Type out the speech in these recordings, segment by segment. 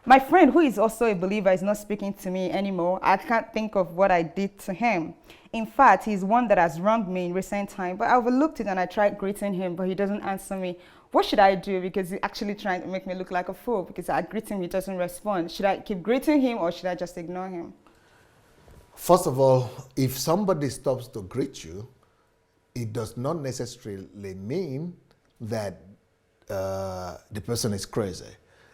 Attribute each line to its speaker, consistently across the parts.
Speaker 1: My friend, who is also a believer, is not speaking to me anymore. I can't think of what I did to him. In fact, he's one that has wronged me in recent time, but I overlooked it and I tried greeting him, but he doesn't answer me. What should I do? Because he's actually trying to make me look like a fool because I greet him, he doesn't respond. Should I keep greeting him or should I just ignore him?
Speaker 2: First of all, if somebody stops to greet you, it does not necessarily mean that the person is crazy,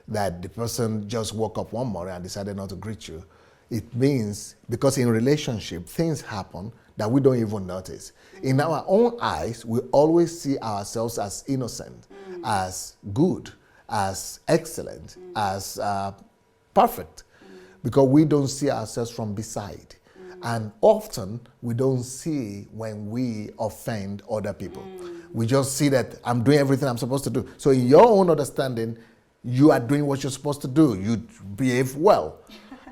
Speaker 2: that the person just woke up one morning and decided not to greet you. It means, because in relationship, things happen that we don't even notice. In our own eyes, we always see ourselves as innocent, as good, as excellent, as perfect, because we don't see ourselves from beside. And often, we don't see when we offend other people. We just see that I'm doing everything I'm supposed to do. So in your own understanding, you are doing what you're supposed to do. You behave well.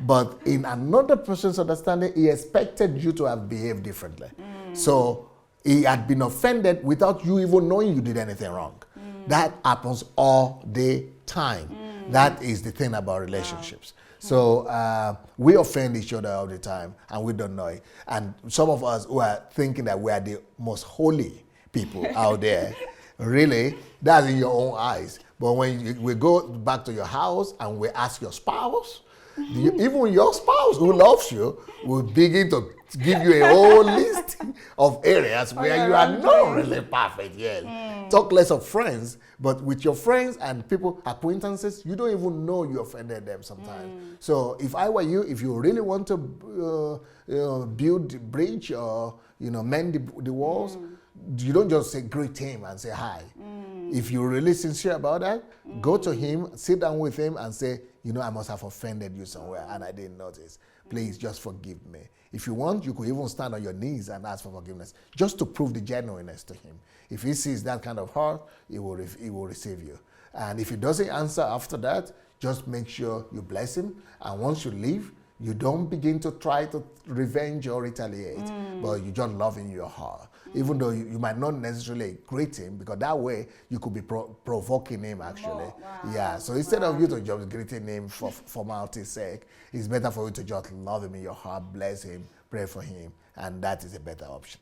Speaker 2: But in another person's understanding, he expected you to have behaved differently. So he had been offended without you even knowing you did anything wrong. That happens all the time. That is the thing about relationships. So we offend each other all the time and we don't know it. And some of us who are thinking that we are the most holy people out there, really, that's in your own eyes. But when we go back to your house and we ask your spouse, even your spouse who loves you will begin to give you a whole list of areas where you are not really perfect yet. Talk less of friends, but with your friends and people, acquaintances, you don't even know you offended them sometimes. So if I were you, if you really want to build the bridge or mend the walls, you don't just say greet him and say hi. If you're really sincere about that, go to him, sit down with him and say, I must have offended you somewhere and I didn't notice. Please just forgive me. If you want, you could even stand on your knees and ask for forgiveness, just to prove the genuineness to him. If he sees that kind of heart, he will receive you. And if he doesn't answer after that, just make sure you bless him. And once you leave, you don't begin to try to revenge or retaliate, but you just love in your heart. Even though you might not necessarily greet him, because that way you could be provoking him actually. Yeah, so instead of you to just greeting him for formality's sake, it's better for you to just love him in your heart, bless him, pray for him, and that is a better option.